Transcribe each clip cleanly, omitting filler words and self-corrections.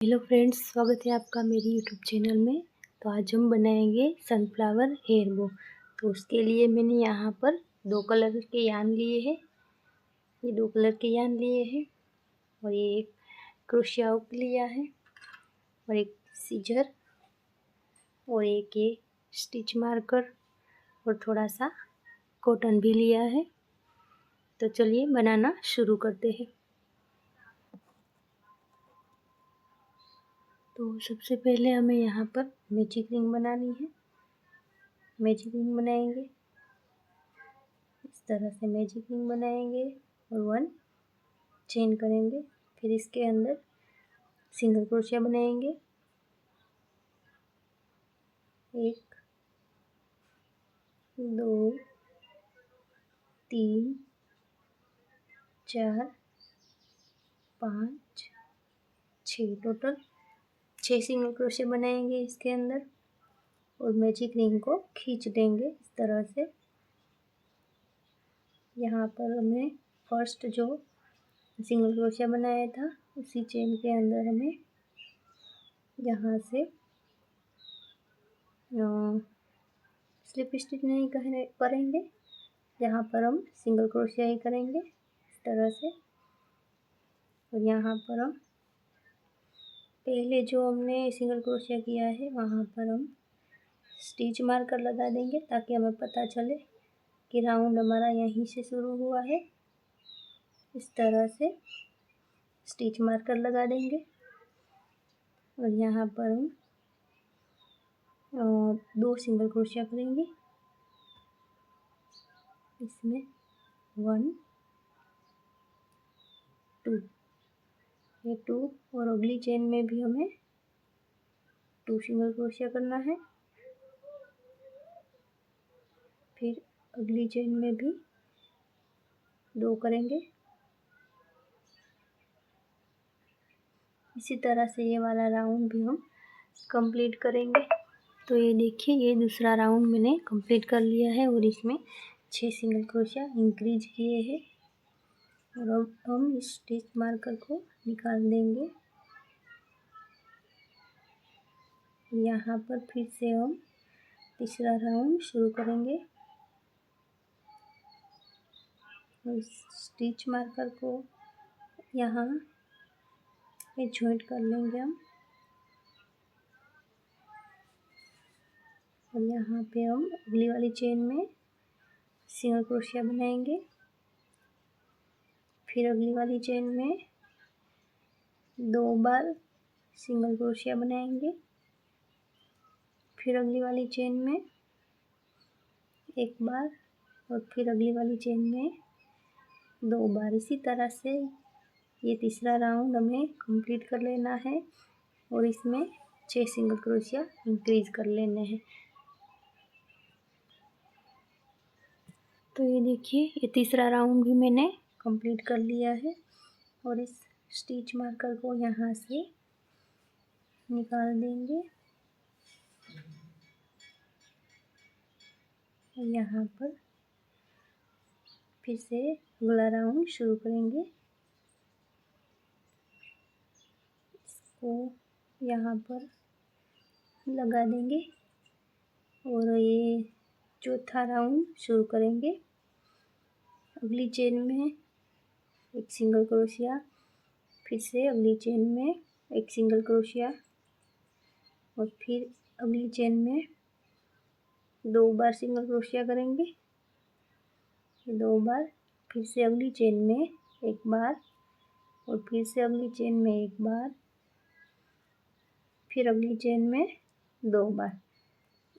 Hello friends, स्वागत है आपका मेरी यूट्यूब चैनल में। तो आज हम बनाएंगे सनफ्लावर हेयर बो। तो उसके लिए मैंने यहाँ पर 2 कलर के यार्न लिए हैं। ये 2 कलर के यार्न लिए हैं और ये एक क्रोशिया हुक लिया है और एक सीजर और एक ये स्टिच मार्कर और थोड़ा सा कॉटन भी लिया है। तो चलिए बनाना शुरू करते हैं। तो सबसे पहले हमें यहाँ पर मैजिक रिंग बनानी है। मैजिक रिंग बनाएंगे, इस तरह से मैजिक रिंग बनाएंगे और 1 चेन करेंगे। फिर इसके अंदर सिंगल क्रोशिया बनाएंगे, 1 2 3 4 5 6, टोटल 6 सिंगल क्रोशिया बनाएंगे इसके अंदर और मैजिक रिंग को खींच देंगे इस तरह से। यहाँ पर हमें फर्स्ट जो सिंगल क्रोशिया बनाया था उसी चेन के अंदर हमें यहाँ से स्लिप स्टिच नहीं करेंगे, यहाँ पर हम सिंगल क्रोशिया ही करेंगे इस तरह से। और यहाँ पर हम पहले जो हमने सिंगल क्रोशिया किया है वहाँ पर हम स्टिच मार्कर लगा देंगे ताकि हमें पता चले कि राउंड हमारा यहीं से शुरू हुआ है। इस तरह से स्टिच मार्कर लगा देंगे और यहाँ पर हम 2 सिंगल क्रोशिया करेंगे इसमें 1 2, ये 2 और अगली चेन में भी हमें 2 सिंगल क्रोशिया करना है। फिर अगली चेन में भी 2 करेंगे। इसी तरह से ये वाला राउंड भी हम कंप्लीट करेंगे। तो ये देखिए, ये दूसरा राउंड मैंने कंप्लीट कर लिया है और इसमें 6 सिंगल क्रोशिया इंक्रीज किए हैं। और अब हम इस स्टिच मार्कर को निकाल देंगे। यहाँ पर फिर से हम तीसरा राउंड शुरू करेंगे और स्टिच मार्कर को यहाँ पे जॉइंट कर लेंगे हम और यहाँ पे हम अगली वाली चेन में सिंगल क्रोशिया बनाएंगे। फिर अगली वाली चेन में 2 बार सिंगल क्रोशिया बनाएंगे। फिर अगली वाली चेन में 1 बार और फिर अगली वाली चेन में 2 बार। इसी तरह से ये तीसरा राउंड हमें कंप्लीट कर लेना है और इसमें 6 सिंगल क्रोशिया इंक्रीज कर लेने हैं। तो ये देखिए, ये तीसरा राउंड भी मैंने कंप्लीट कर लिया है और इस स्टिच मार्कर को यहाँ से निकाल देंगे। यहाँ पर फिर से अगला राउंड शुरू करेंगे। इसको यहाँ पर लगा देंगे और ये चौथा राउंड शुरू करेंगे। अगली चेन में 1 सिंगल क्रोशिया, फिर से अगली चेन में 1 सिंगल क्रोशिया और फिर अगली चेन में 2 बार सिंगल क्रोशिया करेंगे, 2 बार। फिर से अगली चेन में 1 बार और फिर से अगली चेन में 1 बार, फिर अगली चेन में 2 बार।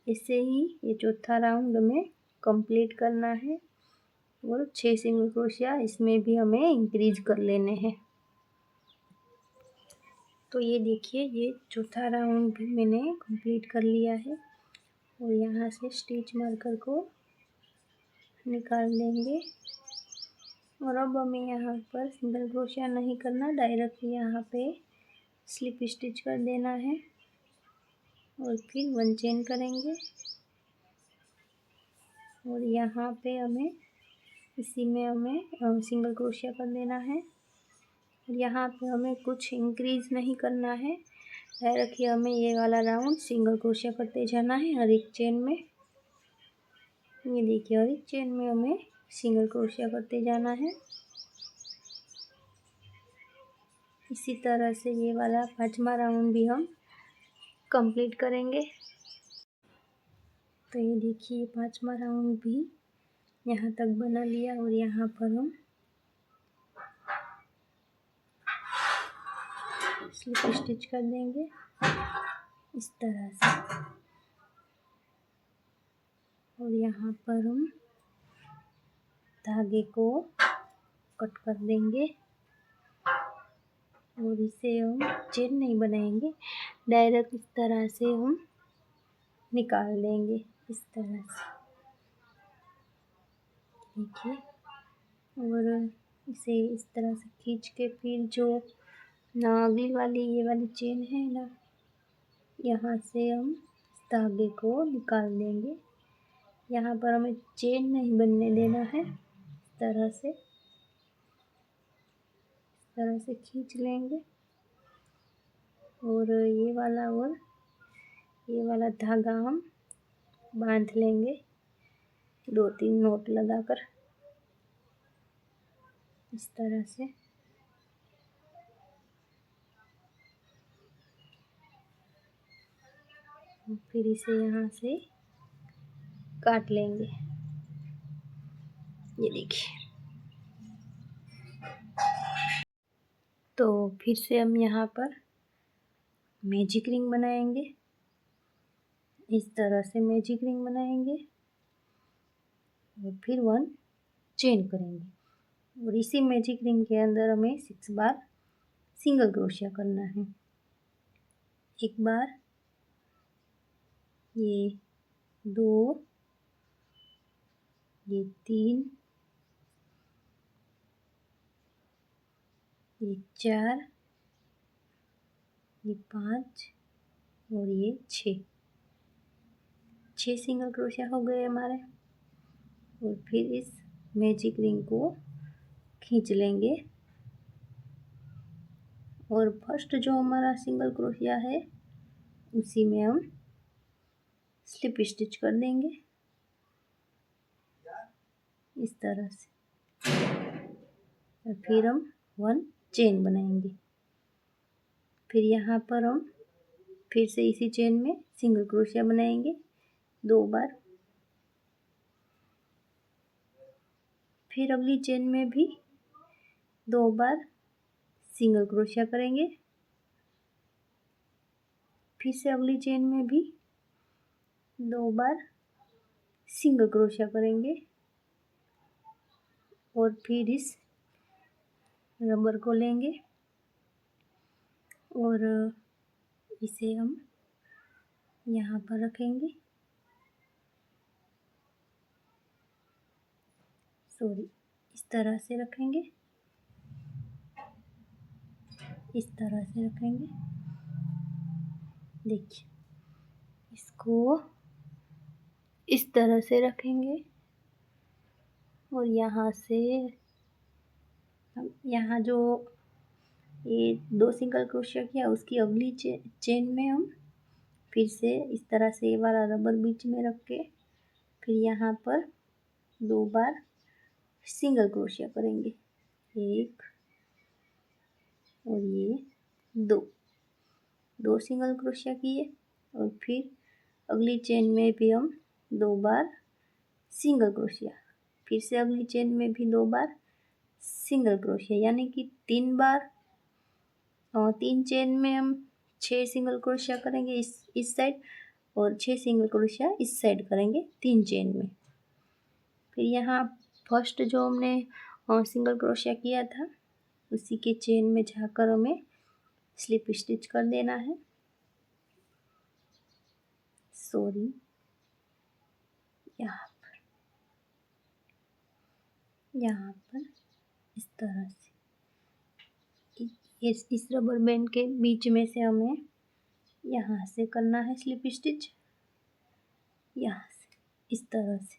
ऐसे ही ये चौथा राउंड हमें कंप्लीट करना है और 6 सिंगल क्रोशिया इसमें भी हमें इंक्रीज कर लेने हैं। तो ये देखिए, ये चौथा राउंड भी मैंने कंप्लीट कर लिया है और यहाँ से स्टिच मार्कर को निकाल देंगे। और अब हमें यहाँ पर सिंगल क्रोशिया नहीं करना, डायरेक्टली यहाँ पे स्लिप स्टिच कर देना है और फिर 1 चेन करेंगे और यहाँ पे हमें इसी में हमें सिंगल क्रोशिया कर देना है। और यहाँ पे हमें कुछ इंक्रीज नहीं करना है, रखिए हमें ये वाला राउंड सिंगल क्रोशिया करते जाना है हर एक चेन में। ये देखिए हर एक चेन में हमें सिंगल क्रोशिया करते जाना है। इसी तरह से ये वाला 5वां राउंड भी हम कंप्लीट करेंगे। तो ये देखिए 5वां राउंड भी यहाँ तक बना लिया और यहाँ पर हम स्लिप स्टिच कर देंगे इस तरह से। और यहाँ पर हम धागे को कट कर देंगे और इसे हम चेन नहीं बनाएंगे, डायरेक्ट इस तरह से हम निकाल देंगे इस तरह से, देखिए। और इसे इस तरह से खींच के फिर जो ना अगली वाली ये वाली चेन है ना, यहाँ से हम धागे को निकाल देंगे। यहाँ पर हमें चेन नहीं बनने देना है, इस तरह से खींच लेंगे और ये वाला धागा हम बांध लेंगे 2-3 नोट लगाकर इस तरह से। फिर इसे यहाँ से काट लेंगे, ये देखिए। तो फिर से हम यहाँ पर मैजिक रिंग बनाएंगे, इस तरह से मैजिक रिंग बनाएंगे और फिर 1 चेन करेंगे और इसी मैजिक रिंग के अंदर हमें 6 बार सिंगल क्रोशिया करना है। एक बार, ये 2, ये 3, ये 4, ये 5 और ये 6 सिंगल क्रोशिया हो गए हमारे। और फिर इस मैजिक रिंग को खींच लेंगे और फर्स्ट जो हमारा सिंगल क्रोशिया है उसी में हम स्लिप स्टिच कर देंगे इस तरह से। और फिर हम 1 चेन बनाएंगे। फिर यहाँ पर हम फिर से इसी चेन में सिंगल क्रोशिया बनाएंगे 2 बार। फिर अगली चेन में भी 2 बार सिंगल क्रोशिया करेंगे। फिर से अगली चेन में भी 2 बार सिंगल क्रोशिया करेंगे और फिर इस रबर को लेंगे और इसे हम यहाँ पर रखेंगे, इस तरह से रखेंगे, इस तरह से रखेंगे। देखिए इसको इस तरह से रखेंगे और यहाँ से यहाँ जो ये 2 सिंगल क्रोशिया किया उसकी अगली चेन में हम फिर से इस तरह से ये वाला रबर बीच में रख के फिर यहाँ पर 2 बार सिंगल क्रोशिया करेंगे, 1 और ये 2 सिंगल क्रोशिया किए और फिर अगली चेन में भी हम 2 बार सिंगल क्रोशिया, फिर से अगली चेन में भी 2 बार सिंगल क्रोशिया, यानी कि 3 बार और 3 चेन में हम 6 सिंगल क्रोशिया करेंगे इस साइड और 6 सिंगल क्रोशिया इस साइड करेंगे 3 चेन में। फिर यहाँ फर्स्ट जो हमने सिंगल क्रोशिया किया था उसी के चेन में जाकर हमें स्लिप स्टिच कर देना है। यहाँ पर इस तरह से इस रबर बैंड के बीच में से हमें यहाँ से करना है स्लिप स्टिच, यहाँ से इस तरह से,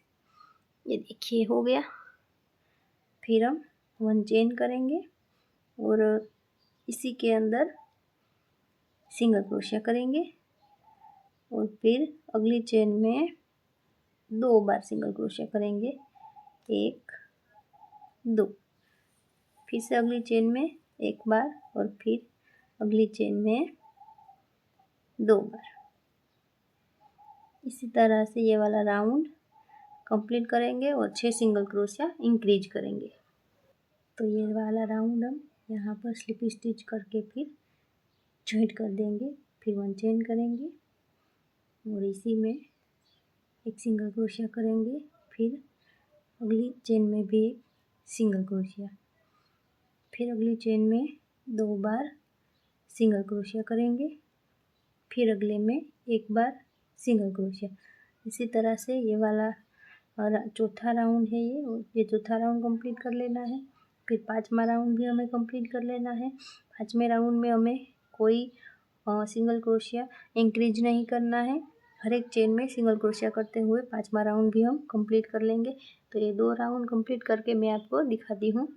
ये देखिए हो गया। फिर हम 1 चेन करेंगे और इसी के अंदर सिंगल क्रोशिया करेंगे और फिर अगली चेन में 2 बार सिंगल क्रोशिया करेंगे, 1 2। फिर से अगली चेन में 1 बार और फिर अगली चेन में 2 बार। इसी तरह से ये वाला राउंड कंप्लीट करेंगे और 6 सिंगल क्रोशिया इंक्रीज करेंगे। तो ये वाला राउंड हम यहाँ पर स्लिप स्टिच करके फिर जॉइंट कर देंगे, फिर 1 चेन करेंगे और इसी में एक सिंगल क्रोशिया करेंगे, फिर अगली चेन में भी एक सिंगल क्रोशिया, फिर अगली चेन में 2 बार सिंगल क्रोशिया करेंगे, फिर अगले में 1 बार सिंगल क्रोशिया। इसी तरह से ये वाला और चौथा राउंड है ये चौथा राउंड कंप्लीट कर लेना है। फिर 5वां राउंड भी हमें कंप्लीट कर लेना है। 5वें राउंड में हमें कोई सिंगल क्रोशिया इंक्रीज नहीं करना है। हर एक चेन में सिंगल क्रोशिया करते हुए 5वां राउंड भी हम कंप्लीट कर लेंगे। तो ये 2 राउंड कंप्लीट करके मैं आपको दिखाती हूँ।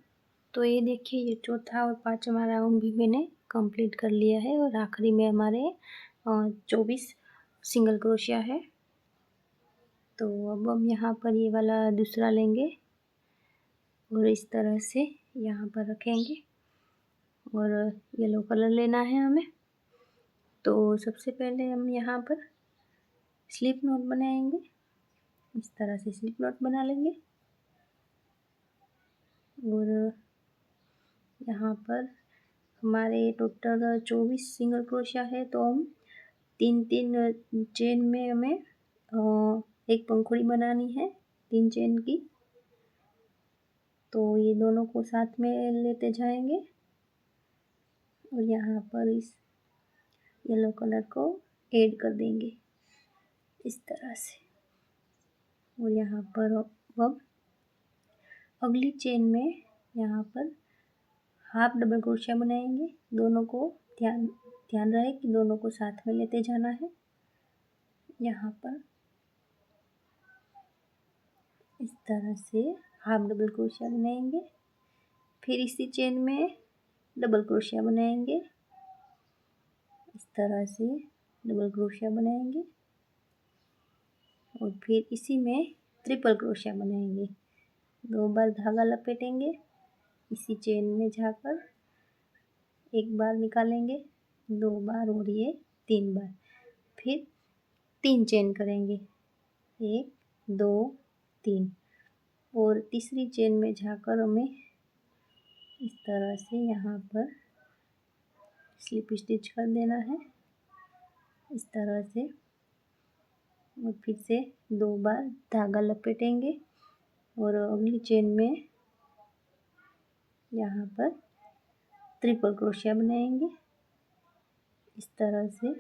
तो ये देखिए, ये चौथा और 5वां राउंड भी मैंने कंप्लीट कर लिया है और आखिरी में हमारे 24 सिंगल क्रोशिया है। तो अब हम यहाँ पर ये वाला दूसरा लेंगे और इस तरह से यहाँ पर रखेंगे और येलो कलर लेना है हमें। तो सबसे पहले हम यहाँ पर स्लिप नॉट बनाएंगे। इस तरह से स्लिप नॉट बना लेंगे और यहाँ पर हमारे टोटल 24 सिंगल क्रोशिया है। तो हम 3-3 चेन में हमें एक पंखुड़ी बनानी है 3 चेन की। तो ये दोनों को साथ में लेते जाएंगे और यहाँ पर इस येलो कलर को ऐड कर देंगे इस तरह से। और यहाँ पर अब अगली चेन में यहाँ पर हाफ डबल क्रोशिया बनाएंगे। दोनों को ध्यान रहे कि दोनों को साथ में लेते जाना है। यहाँ पर इस तरह से हाफ डबल क्रोशिया बनाएंगे, फिर इसी चेन में डबल क्रोशिया बनाएंगे। इस तरह से डबल क्रोशिया बनाएंगे और फिर इसी में ट्रिपल क्रोशिया बनाएंगे। 2 बार धागा लपेटेंगे इसी चेन में जाकर, 1 बार निकालेंगे, 2 बार और ये 3 बार, फिर 3 चेन करेंगे, 1 2 3 और तीसरी चेन में जाकर हमें इस तरह से यहाँ पर स्लिप स्टिच कर देना है इस तरह से। और फिर से 2 बार धागा लपेटेंगे और अगली चेन में यहाँ पर ट्रिपल क्रोशिया बनाएंगे इस तरह से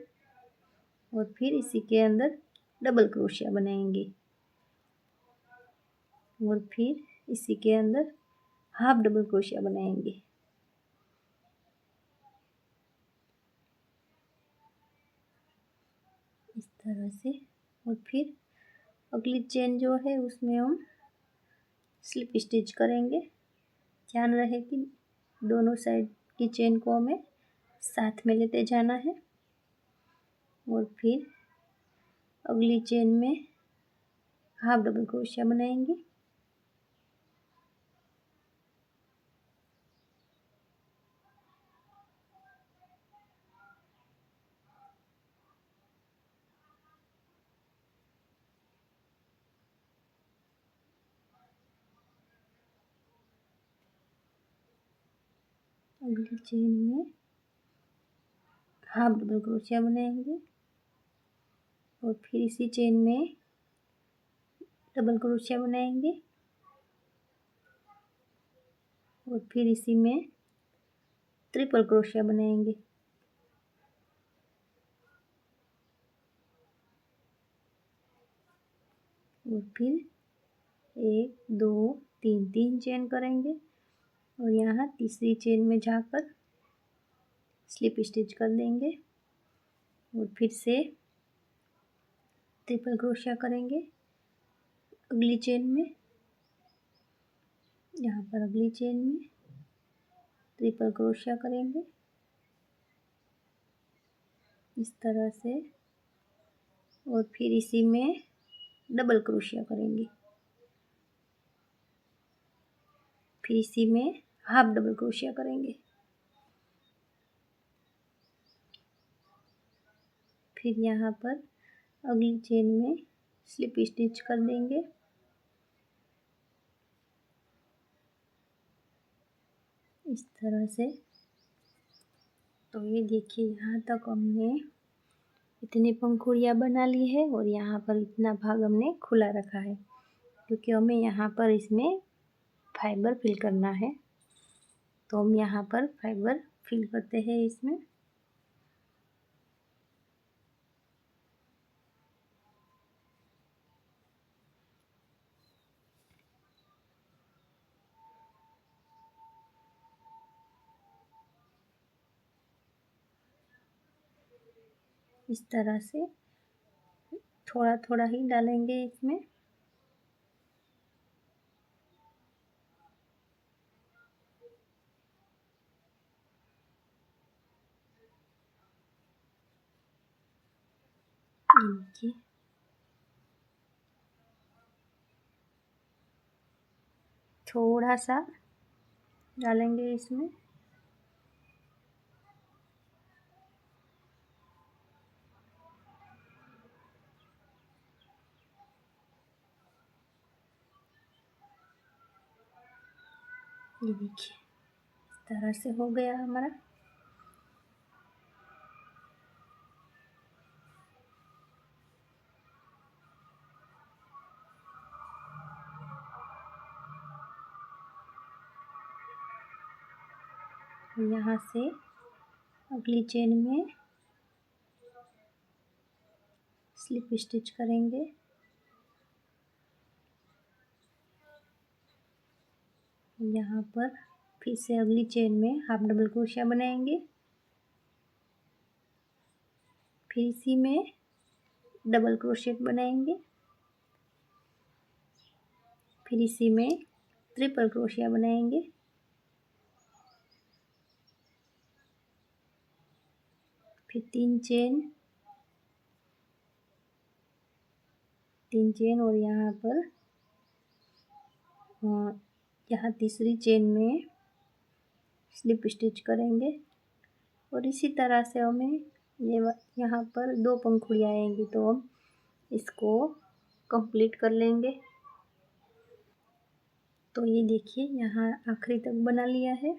और फिर इसी के अंदर डबल क्रोशिया बनाएंगे और फिर इसी के अंदर हाफ डबल क्रोशिया बनाएंगे। इस तरह से और फिर अगली चेन जो है उसमें हम स्लिप स्टिच करेंगे। ध्यान रहे कि दोनों साइड की चेन को हमें साथ में लेते जाना है और फिर अगली चेन में हाफ डबल क्रोशिया बनाएंगे। अगली चेन में हाफ डबल क्रोशिया बनाएंगे और फिर इसी चेन में डबल क्रोशिया बनाएंगे और फिर इसी में ट्रिपल क्रोशिया बनाएंगे और फिर 1 2 3 चेन करेंगे और यहाँ तीसरी चेन में जाकर स्लिप स्टिच कर देंगे और फिर से ट्रिपल क्रोशिया करेंगे अगली चेन में। यहाँ पर अगली चेन में ट्रिपल क्रोशिया करेंगे इस तरह से। और फिर इसी में डबल क्रोशिया करेंगे, फिर इसी में हाफ डबल क्रोशिया करेंगे, फिर यहाँ पर अगली चेन में स्लिप स्टिच कर देंगे। इस तरह से। तो ये देखिए, यहाँ तक हमने इतनी पंखुड़ियाँ बना ली है और यहाँ पर इतना भाग हमने खुला रखा है, क्योंकि हमें यहाँ पर इसमें फाइबर फिल करना है। तो हम यहाँ पर फाइबर फिल करते हैं इसमें। इस तरह से थोड़ा थोड़ा ही डालेंगे इसमें। देखिए, थोड़ा सा डालेंगे इसमें। ये देखिए, इस तरह से हो गया हमारा। यहाँ से अगली चेन में स्लिप स्टिच करेंगे। यहाँ पर फिर से अगली चेन में हाफ डबल क्रोशिया बनाएंगे, फिर इसी में डबल क्रोशिया बनाएंगे, फिर इसी में ट्रिपल क्रोशिया बनाएंगे, फिर तीन चेन और यहाँ पर यहाँ तीसरी चेन में स्लिप स्टिच करेंगे। और इसी तरह से हमें ये यहाँ पर 2 पंखुड़ियाँ आएंगी, तो हम इसको कंप्लीट कर लेंगे। तो ये देखिए, यहाँ आखिरी तक बना लिया है।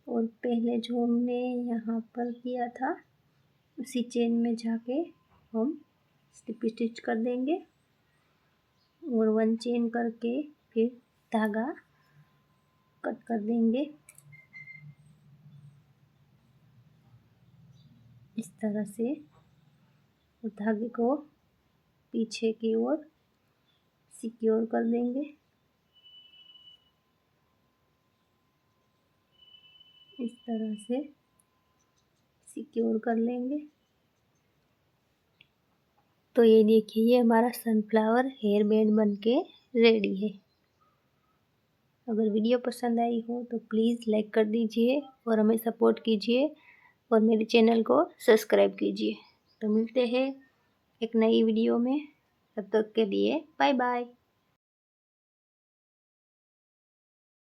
और पहले जो हमने यहाँ पर किया था उसी चेन में जाके हम स्लिप स्टिच कर देंगे और 1 चेन करके फिर धागा कट कर देंगे। इस तरह से धागे को पीछे की ओर सिक्योर कर देंगे। इस तरह से सिक्योर कर लेंगे। तो ये देखिए, ये हमारा सनफ्लावर हेयर बैंड बनके रेडी है। अगर वीडियो पसंद आई हो तो प्लीज़ लाइक कर दीजिए और हमें सपोर्ट कीजिए और मेरे चैनल को सब्सक्राइब कीजिए। तो मिलते हैं एक नई वीडियो में, तब तक के लिए बाय बाय।